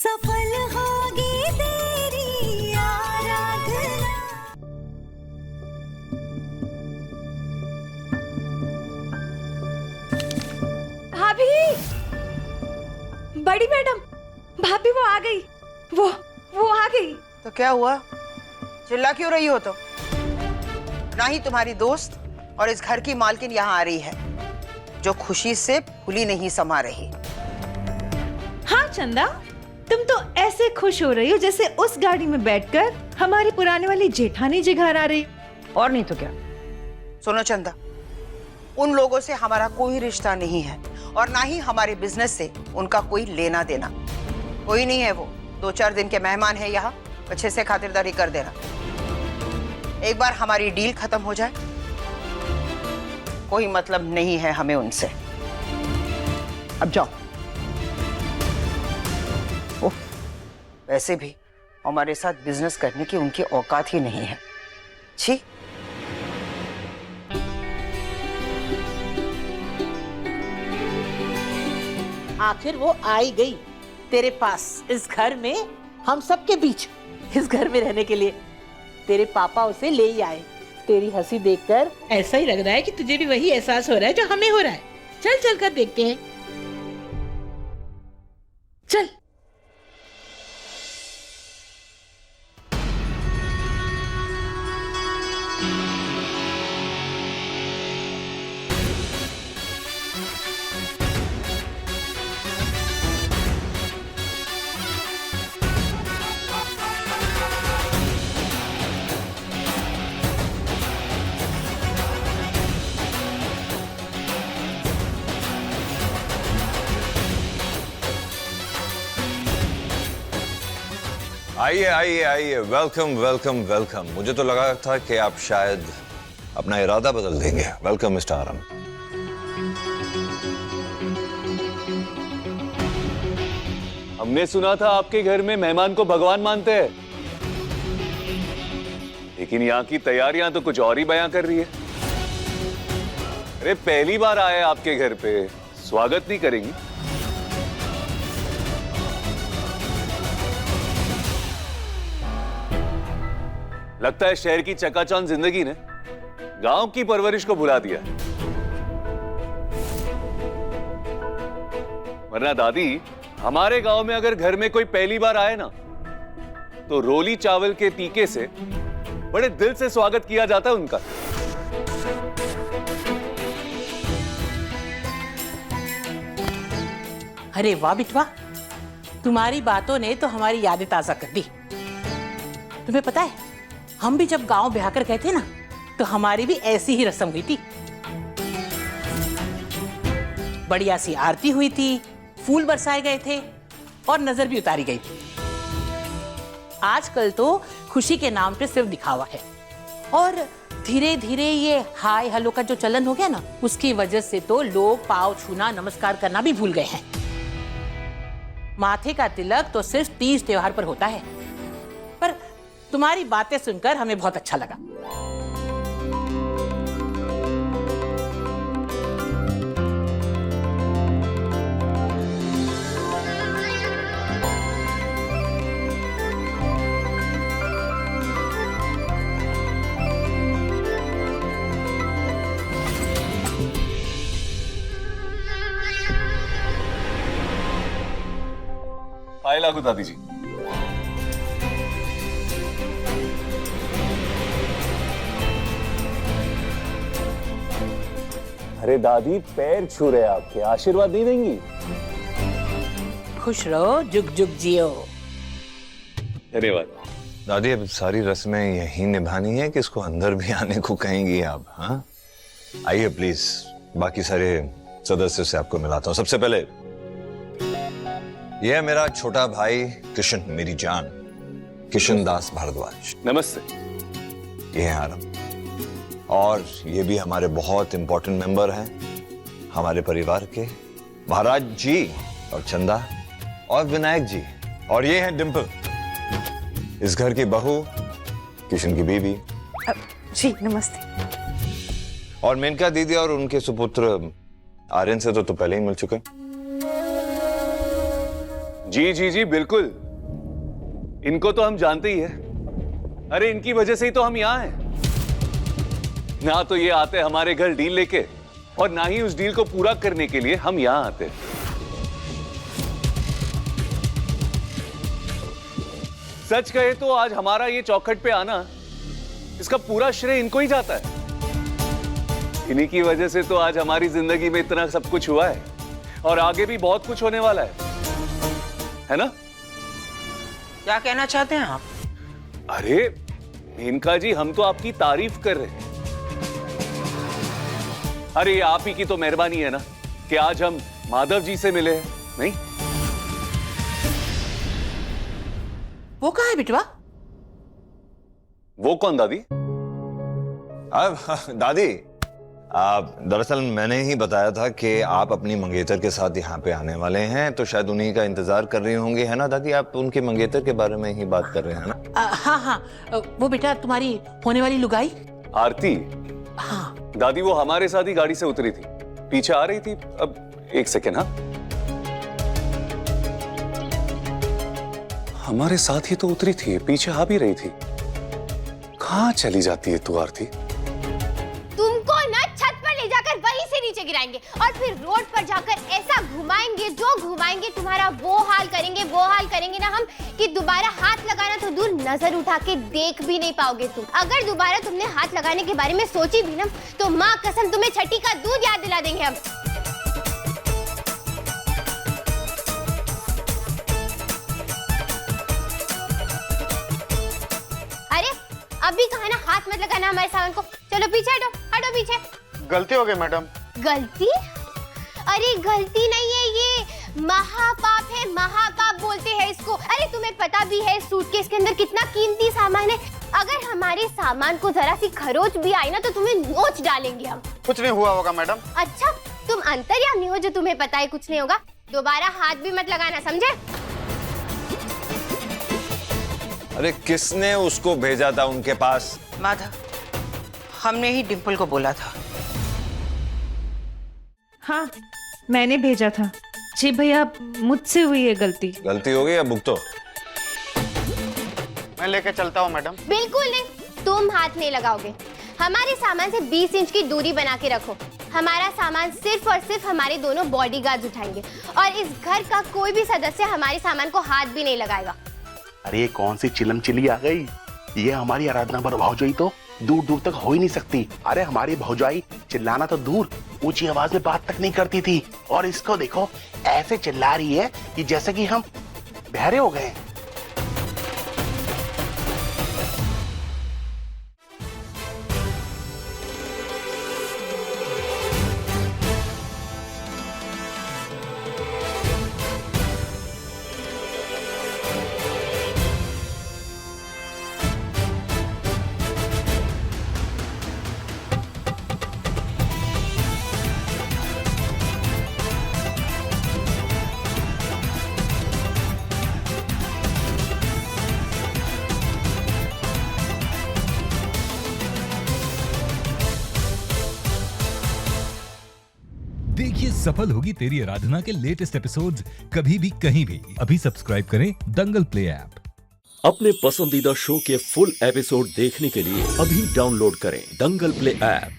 सफल होगी तेरी आराधना। भाभी, बड़ी मैडम, भाभी वो आ गई। वो आ गई। तो क्या हुआ, चिल्ला क्यों रही हो? तो ना ही तुम्हारी दोस्त और इस घर की मालकिन यहाँ आ रही है जो खुशी से फूली नहीं समा रही। हाँ चंदा, तुम तो ऐसे खुश हो रही हो जैसे उस गाड़ी में बैठकर हमारी पुराने वाली जेठानी जी घर आ रही। और नहीं तो क्या। सुनो चंदा, उन लोगों से हमारा कोई रिश्ता नहीं है और ना ही हमारे बिजनेस से उनका कोई लेना देना। कोई नहीं है, वो 2-4 दिन के मेहमान है यहाँ, अच्छे से खातिरदारी कर देना। एक बार हमारी डील खत्म हो जाए, कोई मतलब नहीं है हमें उनसे। अब जाओ। वैसे भी हमारे साथ बिजनेस करने की उनकी औकात ही नहीं है। छी। आखिर वो आई गई तेरे पास, इस घर में, हम सबके बीच, इस घर में रहने के लिए। तेरे पापा उसे ले ही आए। तेरी हंसी देखकर ऐसा ही लग रहा है कि तुझे भी वही एहसास हो रहा है जो हमें हो रहा है। चल चल कर देखते हैं। चल। आइए आइए आइए, वेलकम वेलकम वेलकम। मुझे तो लगा था कि आप शायद अपना इरादा बदल देंगे। वेलकम मिस्टर आरम। हमने सुना था आपके घर में मेहमान को भगवान मानते हैं, लेकिन यहाँ की तैयारियां तो कुछ और ही बयां कर रही है। अरे पहली बार आए आपके घर पे, स्वागत नहीं करेंगी? लगता है शहर की चकाचौंध जिंदगी ने गांव की परवरिश को भुला दिया। वरना दादी, हमारे गांव में अगर घर में कोई पहली बार आए ना, तो रोली चावल के तीखे से बड़े दिल से स्वागत किया जाता है उनका। अरे वाह बिटवा, तुम्हारी बातों ने तो हमारी यादें ताजा कर दी। तुम्हें पता है, हम भी जब गांव ब्याह कर गए थे ना, तो हमारी भी ऐसी ही रस्म हुई थी। बढ़िया सी आरती हुई थी, फूल बरसाए गए थे और नजर भी उतारी गई थी। आजकल तो खुशी के नाम पे सिर्फ दिखावा है, और धीरे धीरे ये हाय हेलो का जो चलन हो गया ना, उसकी वजह से तो लोग पाँव छूना, नमस्कार करना भी भूल गए हैं। माथे का तिलक तो सिर्फ तीज त्योहार पर होता है। पर तुम्हारी बातें सुनकर हमें बहुत अच्छा लगा। पाए लागू दादी जी। अरे दादी, पैर छू रहे आपके, आशीर्वाद नहीं देंगी? खुश रहो, जुग जुग जियो। धन्यवाद दादी। अब सारी रस्में यहीं निभानी है कि इसको अंदर भी आने को कहेंगी आप? हाँ, आइए प्लीज, बाकी सारे सदस्यों से आपको मिलाता हूँ। सबसे पहले यह है मेरा छोटा भाई किशन, मेरी जान, किशन दास भारद्वाज। नमस्ते। ये है आरम, और ये भी हमारे बहुत इंपॉर्टेंट मेंबर हैं हमारे परिवार के, महाराज जी और चंदा और विनायक जी। और ये है डिंपल, इस घर की बहू, किशन की बीवी। जी नमस्ते। और मेनका दीदी और उनके सुपुत्र आर्यन से तो पहले ही मिल चुके। जी जी जी बिल्कुल, इनको तो हम जानते ही है। अरे इनकी वजह से ही तो हम यहां हैं। ना तो ये आते हमारे घर डील लेके, और ना ही उस डील को पूरा करने के लिए हम यहां आते। सच कहे तो आज हमारा ये चौखट पे आना, इसका पूरा श्रेय इनको ही जाता है। इन्हीं की वजह से तो आज हमारी जिंदगी में इतना सब कुछ हुआ है, और आगे भी बहुत कुछ होने वाला है ना? क्या कहना चाहते हैं आप? अरे मेनका जी, हम तो आपकी तारीफ कर रहे हैं। अरे ये आप ही की तो मेहरबानी है ना कि आज हम माधव जी से मिले हैं, नहीं? वो कहाँ है बिटवा? वो कौन दादी? दादी, दरअसल मैंने ही बताया था कि आप अपनी मंगेतर के साथ यहाँ पे आने वाले हैं, तो शायद उन्हीं का इंतजार कर रही होंगी, है ना दादी? आप उनके मंगेतर के बारे में ही बात कर रहे हैं ना? हाँ हाँ, वो बेटा तुम्हारी होने वाली लुगाई। आरती? हाँ दादी वो हमारे साथ ही गाड़ी से उतरी थी, पीछे आ रही थी। अब एक सेकेंड, हाँ, हमारे साथ ही तो उतरी थी, पीछे आ भी रही थी। कहाँ चली जाती है तू आरती? तुमको ना छत पर ले जाकर वहीं से नीचे गिराएंगे और फिर रोड पर जाकर ऐसा घुमाएंगे, जो घुमाएंगे तुम्हारा वो हाल करेंगे ना हम कि दोबारा हाथ लगाना तो दूर, नजर उठा के देख भी नहीं पाओगे तुम। अगर दोबारा तुमने हाथ लगाने के बारे में सोची भी ना, तो माँ कसम तुम्हें छठी का दूध याद दिला देंगे हम। अरे अभी कहा ना हाथ मत लगाना हमारे सामान को। चलो पीछे हटो, हटो पीछे। गलती हो गई मैडम। गलती? अरे गलती नहीं है, ये महापाप है, महापाप बोलते हैं इसको। अरे तुम्हें पता भी है सूटकेस के अंदर कितना कीमती सामान है। अगर हमारे सामान को जरा सी खरोच भी आई ना तो तुम्हें नोच डालेंगे हम। कुछ नहीं हुआ होगा मैडम। अच्छा, तुम अंतर्यामी हो जो तुम्हें पता है कुछ नहीं होगा। दोबारा हाथ भी मत लगाना, समझे? अरे किसने उसको भेजा था उनके पास? माधव, हमने ही डिम्पल को बोला था। हाँ, मैंने भेजा था। जी भैया, मुझसे हुई है गलती। गलती हो गई, अब भुगतो। मैं लेके चलता हूँ मैडम। बिल्कुल नहीं, तुम हाथ नहीं लगाओगे। हमारे सामान से 20 इंच की दूरी बना के रखो। हमारा सामान सिर्फ और सिर्फ हमारे दोनों बॉडीगार्ड्स उठाएंगे, और इस घर का कोई भी सदस्य हमारे सामान को हाथ भी नहीं लगाएगा। अरे ये कौन सी चिलम चिली आ गई? ये हमारी आराधना पर भौजाई तो दूर दूर तक हो ही नहीं सकती। अरे हमारी भौजाई चिल्लाना तो दूर, ऊंची आवाज में बात तक नहीं करती थी, और इसको देखो ऐसे चिल्ला रही है कि जैसे कि हम बहरे हो गए। देखिए सफल होगी तेरी आराधना के लेटेस्ट एपिसोड्स कभी भी कहीं भी। अभी सब्सक्राइब करें दंगल प्ले ऐप। अपने पसंदीदा शो के फुल एपिसोड देखने के लिए अभी डाउनलोड करें दंगल प्ले ऐप।